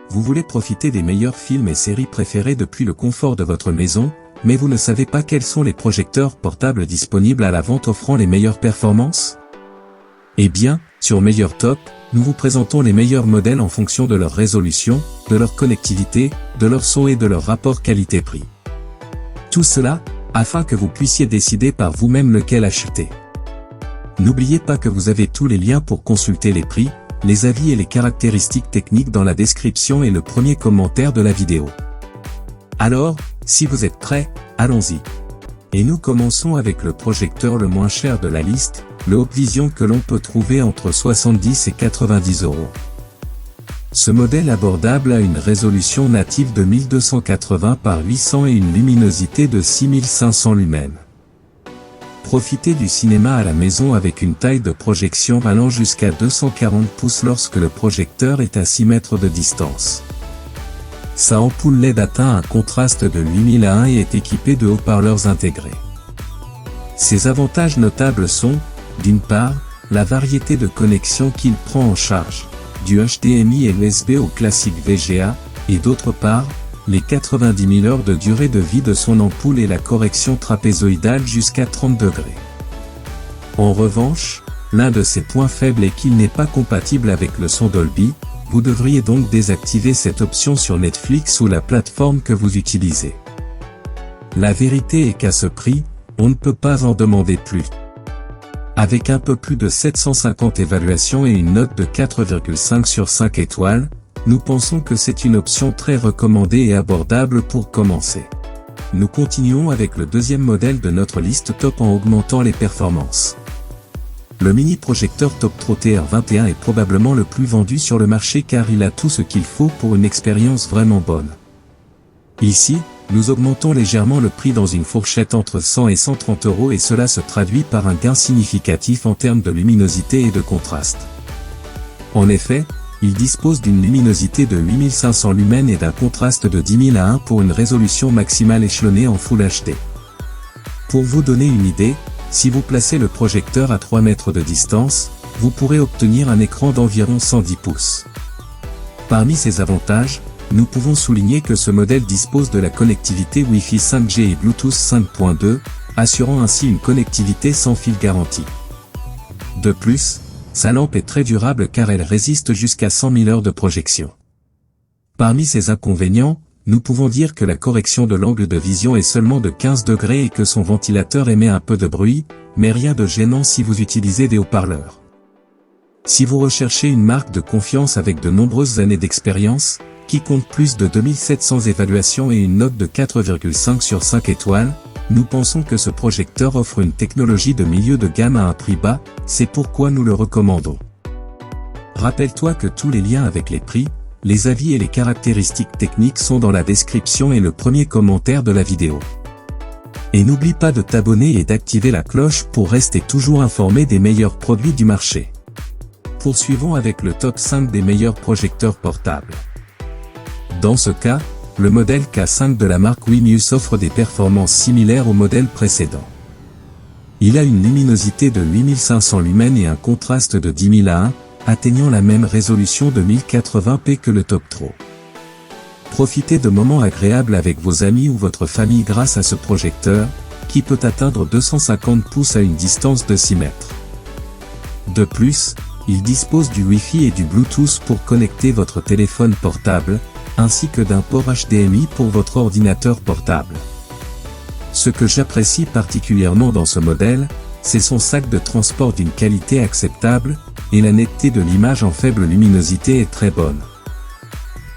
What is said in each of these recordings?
vous voulez profiter des meilleurs films et séries préférés depuis le confort de votre maison, mais vous ne savez pas quels sont les projecteurs portables disponibles à la vente offrant les meilleures performances? Eh bien, sur Meilleur Top, nous vous présentons les meilleurs modèles en fonction de leur résolution, de leur connectivité, de leur son et de leur rapport qualité-prix. Tout cela, afin que vous puissiez décider par vous-même lequel acheter. N'oubliez pas que vous avez tous les liens pour consulter les prix, les avis et les caractéristiques techniques dans la description et le premier commentaire de la vidéo. Alors, si vous êtes prêts, allons-y. Et nous commençons avec le projecteur le moins cher de la liste, le Opvision que l'on peut trouver entre 70 et 90 €. Ce modèle abordable a une résolution native de 1280 par 800 et une luminosité de 6500 lumens. Profitez du cinéma à la maison avec une taille de projection allant jusqu'à 240 pouces lorsque le projecteur est à 6 mètres de distance. Sa ampoule LED atteint un contraste de 8000 à 1 et est équipée de haut-parleurs intégrés. Ses avantages notables sont, d'une part, la variété de connexions qu'il prend en charge, du HDMI et USB au classique VGA, et d'autre part, les 90 000 heures de durée de vie de son ampoule et la correction trapézoïdale jusqu'à 30 degrés. En revanche, l'un de ses points faibles est qu'il n'est pas compatible avec le son Dolby. Vous devriez donc désactiver cette option sur Netflix ou la plateforme que vous utilisez. La vérité est qu'à ce prix, on ne peut pas en demander plus. Avec un peu plus de 750 évaluations et une note de 4,5 sur 5 étoiles, nous pensons que c'est une option très recommandée et abordable pour commencer. Nous continuons avec le deuxième modèle de notre liste top en augmentant les performances. Le mini-projecteur Toptro TR21 est probablement le plus vendu sur le marché car il a tout ce qu'il faut pour une expérience vraiment bonne. Ici, nous augmentons légèrement le prix dans une fourchette entre 100 et 130 € et cela se traduit par un gain significatif en termes de luminosité et de contraste. En effet, il dispose d'une luminosité de 8500 lumens et d'un contraste de 10 000 à 1 pour une résolution maximale échelonnée en Full HD. Pour vous donner une idée, si vous placez le projecteur à 3 mètres de distance, vous pourrez obtenir un écran d'environ 110 pouces. Parmi ses avantages, nous pouvons souligner que ce modèle dispose de la connectivité Wi-Fi 5G et Bluetooth 5.2, assurant ainsi une connectivité sans fil garantie. De plus, sa lampe est très durable car elle résiste jusqu'à 100 000 heures de projection. Parmi ses inconvénients, nous pouvons dire que la correction de l'angle de vision est seulement de 15 degrés et que son ventilateur émet un peu de bruit, mais rien de gênant si vous utilisez des haut-parleurs. Si vous recherchez une marque de confiance avec de nombreuses années d'expérience, qui compte plus de 2700 évaluations et une note de 4,5 sur 5 étoiles, nous pensons que ce projecteur offre une technologie de milieu de gamme à un prix bas, c'est pourquoi nous le recommandons. Rappelle-toi que tous les liens avec les prix, les avis et les caractéristiques techniques sont dans la description et le premier commentaire de la vidéo. Et n'oublie pas de t'abonner et d'activer la cloche pour rester toujours informé des meilleurs produits du marché. Poursuivons avec le top 5 des meilleurs projecteurs portables. Dans ce cas, le modèle K5 de la marque Wimius offre des performances similaires au modèle précédent. Il a une luminosité de 8500 lumens et un contraste de 10 000 à 1, atteignant la même résolution de 1080p que le Toptro. Profitez de moments agréables avec vos amis ou votre famille grâce à ce projecteur, qui peut atteindre 250 pouces à une distance de 6 mètres. De plus, il dispose du Wi-Fi et du Bluetooth pour connecter votre téléphone portable, ainsi que d'un port HDMI pour votre ordinateur portable. Ce que j'apprécie particulièrement dans ce modèle, c'est son sac de transport d'une qualité acceptable, et la netteté de l'image en faible luminosité est très bonne.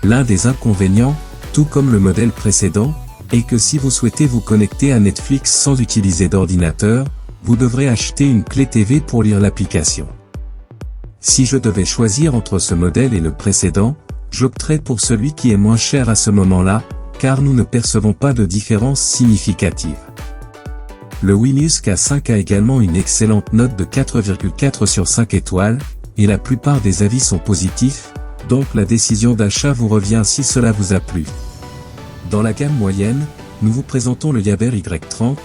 L'un des inconvénients, tout comme le modèle précédent, est que si vous souhaitez vous connecter à Netflix sans utiliser d'ordinateur, vous devrez acheter une clé TV pour lire l'application. Si je devais choisir entre ce modèle et le précédent, j'opterais pour celui qui est moins cher à ce moment-là, car nous ne percevons pas de différence significative. Le Wimius K5 a également une excellente note de 4,4 sur 5 étoiles, et la plupart des avis sont positifs, donc la décision d'achat vous revient si cela vous a plu. Dans la gamme moyenne, nous vous présentons le Yaber Y30,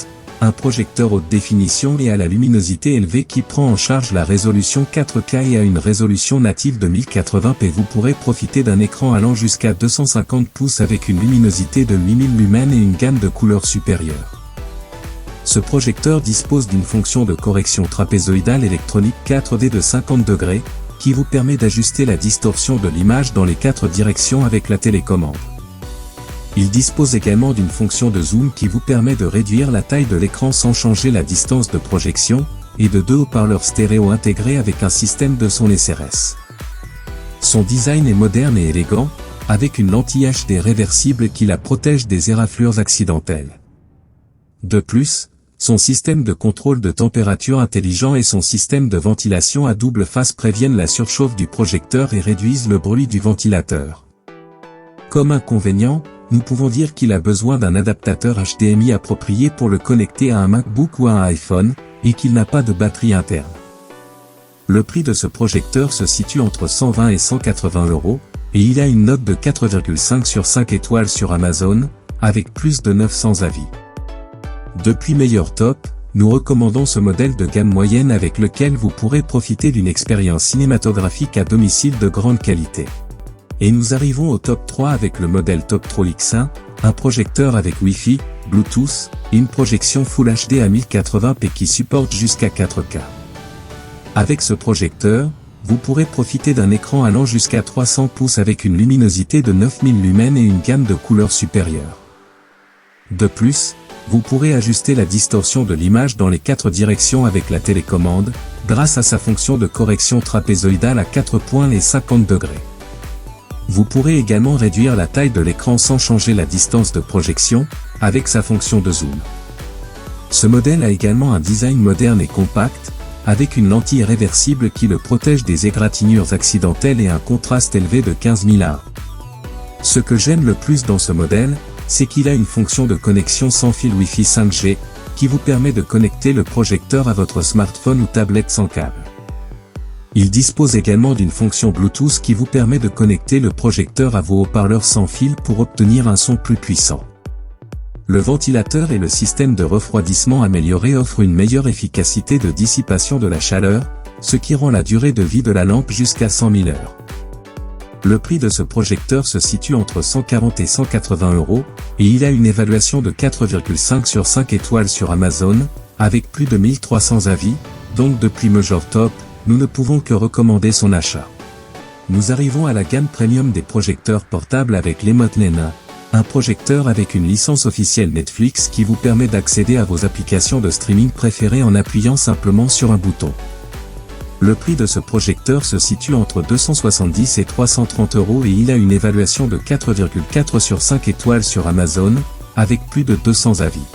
un projecteur haute définition et à la luminosité élevée qui prend en charge la résolution 4K et à une résolution native de 1080p. Vous pourrez profiter d'un écran allant jusqu'à 250 pouces avec une luminosité de 8000 lumens et une gamme de couleurs supérieure. Ce projecteur dispose d'une fonction de correction trapézoïdale électronique 4D de 50 degrés, qui vous permet d'ajuster la distorsion de l'image dans les 4 directions avec la télécommande. Il dispose également d'une fonction de zoom qui vous permet de réduire la taille de l'écran sans changer la distance de projection, et de 2 haut-parleurs stéréo intégrés avec un système de son SRS. Son design est moderne et élégant, avec une lentille HD réversible qui la protège des éraflures accidentelles. De plus, son système de contrôle de température intelligent et son système de ventilation à double face préviennent la surchauffe du projecteur et réduisent le bruit du ventilateur. Comme inconvénient, nous pouvons dire qu'il a besoin d'un adaptateur HDMI approprié pour le connecter à un MacBook ou à un iPhone, et qu'il n'a pas de batterie interne. Le prix de ce projecteur se situe entre 120 et 180 €, et il a une note de 4,5 sur 5 étoiles sur Amazon, avec plus de 900 avis. Depuis Meilleur Top, nous recommandons ce modèle de gamme moyenne avec lequel vous pourrez profiter d'une expérience cinématographique à domicile de grande qualité. Et nous arrivons au top 3 avec le modèle Toptrol X1, un projecteur avec Wi-Fi, Bluetooth, et une projection Full HD à 1080p qui supporte jusqu'à 4K. Avec ce projecteur, vous pourrez profiter d'un écran allant jusqu'à 300 pouces avec une luminosité de 9000 lumens et une gamme de couleurs supérieure. De plus, vous pourrez ajuster la distorsion de l'image dans les 4 directions avec la télécommande, grâce à sa fonction de correction trapézoïdale à 4 points et 50 degrés. Vous pourrez également réduire la taille de l'écran sans changer la distance de projection, avec sa fonction de zoom. Ce modèle a également un design moderne et compact, avec une lentille réversible qui le protège des égratignures accidentelles et un contraste élevé de 15000 à 1. Ce que j'aime le plus dans ce modèle, c'est qu'il a une fonction de connexion sans fil Wi-Fi 5G, qui vous permet de connecter le projecteur à votre smartphone ou tablette sans câble. Il dispose également d'une fonction Bluetooth qui vous permet de connecter le projecteur à vos haut-parleurs sans fil pour obtenir un son plus puissant. Le ventilateur et le système de refroidissement amélioré offrent une meilleure efficacité de dissipation de la chaleur, ce qui rend la durée de vie de la lampe jusqu'à 100 000 heures. Le prix de ce projecteur se situe entre 140 et 180 €, et il a une évaluation de 4,5 sur 5 étoiles sur Amazon, avec plus de 1300 avis, donc depuis Meilleur Top, nous ne pouvons que recommander son achat. Nous arrivons à la gamme premium des projecteurs portables avec l'Emote Lena, un projecteur avec une licence officielle Netflix qui vous permet d'accéder à vos applications de streaming préférées en appuyant simplement sur un bouton. Le prix de ce projecteur se situe entre 270 et 330 € et il a une évaluation de 4,4 sur 5 étoiles sur Amazon, avec plus de 200 avis.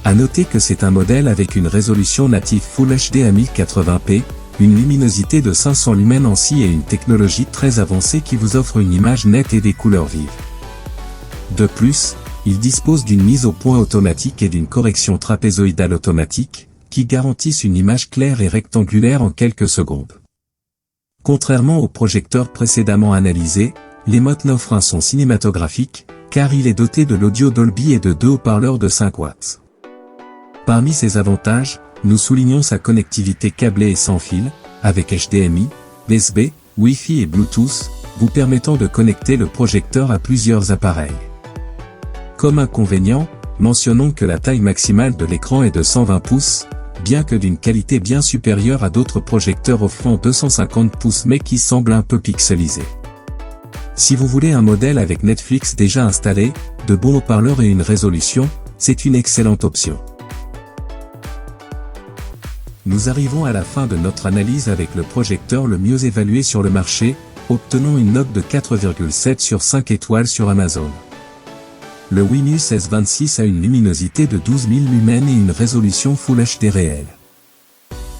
À noter que c'est un modèle avec une résolution native Full HD à 1080p, une luminosité de 500 lumens en SI et une technologie très avancée qui vous offre une image nette et des couleurs vives. De plus, il dispose d'une mise au point automatique et d'une correction trapézoïdale automatique, qui garantissent une image claire et rectangulaire en quelques secondes. Contrairement au projecteur précédemment analysé, l'Emote n'offre un son cinématographique, car il est doté de l'audio Dolby et de 2 haut-parleurs de 5 watts. Parmi ses avantages, nous soulignons sa connectivité câblée et sans fil, avec HDMI, USB, Wi-Fi et Bluetooth, vous permettant de connecter le projecteur à plusieurs appareils. Comme inconvénient, mentionnons que la taille maximale de l'écran est de 120 pouces, bien que d'une qualité bien supérieure à d'autres projecteurs offrant 250 pouces mais qui semblent un peu pixelisés. Si vous voulez un modèle avec Netflix déjà installé, de bons haut-parleurs et une résolution, c'est une excellente option. Nous arrivons à la fin de notre analyse avec le projecteur le mieux évalué sur le marché, obtenant une note de 4,7 sur 5 étoiles sur Amazon. Le Winius S26 a une luminosité de 12 000 lumens et une résolution Full HD réelle.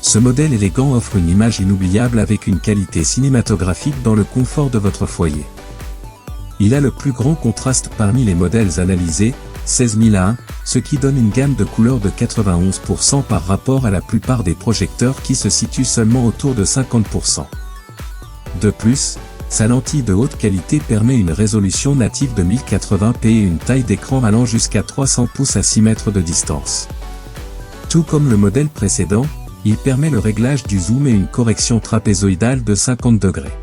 Ce modèle élégant offre une image inoubliable avec une qualité cinématographique dans le confort de votre foyer. Il a le plus grand contraste parmi les modèles analysés, 16 000 à 1, ce qui donne une gamme de couleurs de 91% par rapport à la plupart des projecteurs qui se situent seulement autour de 50%. De plus, sa lentille de haute qualité permet une résolution native de 1080p et une taille d'écran allant jusqu'à 300 pouces à 6 mètres de distance. Tout comme le modèle précédent, il permet le réglage du zoom et une correction trapézoïdale de 50 degrés.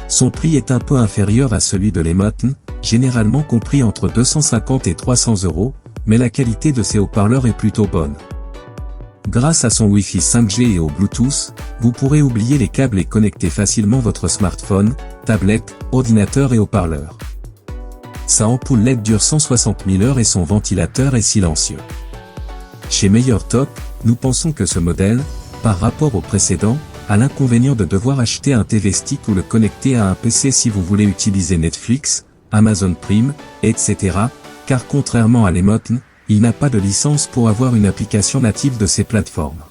Son prix est un peu inférieur à celui de l'Emoten, généralement compris entre 250 et 300 €, mais la qualité de ses haut-parleurs est plutôt bonne. Grâce à son Wi-Fi 5G et au Bluetooth, vous pourrez oublier les câbles et connecter facilement votre smartphone, tablette, ordinateur et haut-parleur. Sa ampoule LED dure 160 000 heures et son ventilateur est silencieux. Chez MeilleurTop, nous pensons que ce modèle, par rapport au précédent, a l'inconvénient de devoir acheter un TV Stick ou le connecter à un PC si vous voulez utiliser Netflix, Amazon Prime, etc., car contrairement à l'Emoten, il n'a pas de licence pour avoir une application native de ces plateformes.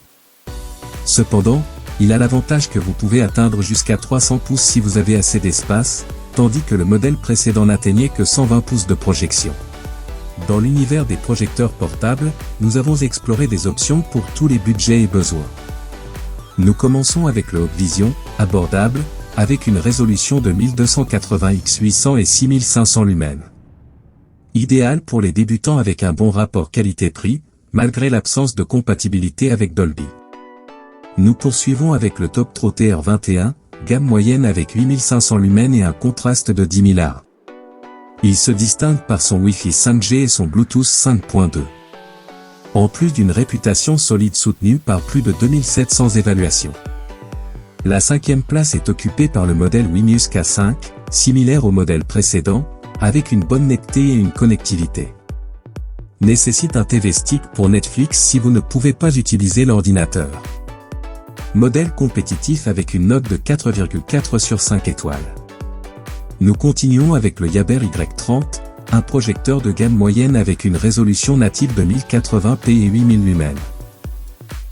Cependant, il a l'avantage que vous pouvez atteindre jusqu'à 300 pouces si vous avez assez d'espace, tandis que le modèle précédent n'atteignait que 120 pouces de projection. Dans l'univers des projecteurs portables, nous avons exploré des options pour tous les budgets et besoins. Nous commençons avec le Hawkvision, abordable, avec une résolution de 1280x800 et 6500 lumens. Idéal pour les débutants avec un bon rapport qualité-prix, malgré l'absence de compatibilité avec Dolby. Nous poursuivons avec le Toptro TR21, gamme moyenne avec 8500 lumens et un contraste de 10 000 AR. Il se distingue par son Wi-Fi 5G et son Bluetooth 5.2. En plus d'une réputation solide soutenue par plus de 2700 évaluations. La 5e place est occupée par le modèle Wimius K5, similaire au modèle précédent, avec une bonne netteté et une connectivité. Nécessite un TV Stick pour Netflix si vous ne pouvez pas utiliser l'ordinateur. Modèle compétitif avec une note de 4,4 sur 5 étoiles. Nous continuons avec le Yaber Y30, un projecteur de gamme moyenne avec une résolution native de 1080p et 8000 lumens.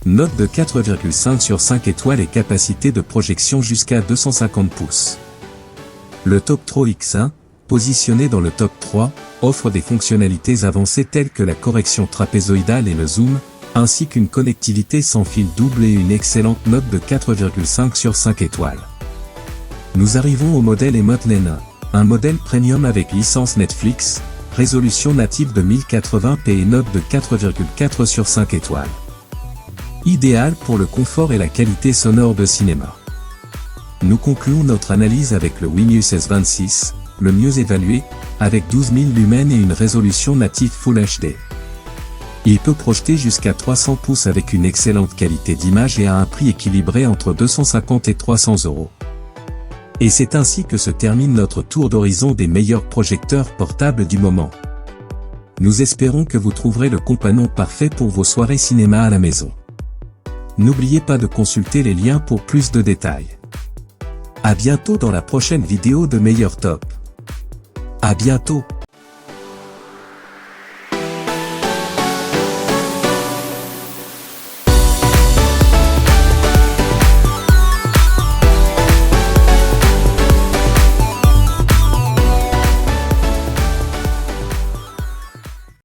Note de 4,5 sur 5 étoiles et capacité de projection jusqu'à 250 pouces. Le Toptro X1, positionné dans le top 3, offre des fonctionnalités avancées telles que la correction trapézoïdale et le zoom, ainsi qu'une connectivité sans fil double et une excellente note de 4,5 sur 5 étoiles. Nous arrivons au modèle Emoten N1, un modèle premium avec licence Netflix, résolution native de 1080p et note de 4,4 sur 5 étoiles. Idéal pour le confort et la qualité sonore de cinéma. Nous concluons notre analyse avec le Wimius S26, le mieux évalué, avec 12 000 lumens et une résolution native Full HD. Il peut projeter jusqu'à 300 pouces avec une excellente qualité d'image et à un prix équilibré entre 250 et 300 €. Et c'est ainsi que se termine notre tour d'horizon des meilleurs projecteurs portables du moment. Nous espérons que vous trouverez le compagnon parfait pour vos soirées cinéma à la maison. N'oubliez pas de consulter les liens pour plus de détails. À bientôt dans la prochaine vidéo de MeilleurTop. À bientôt.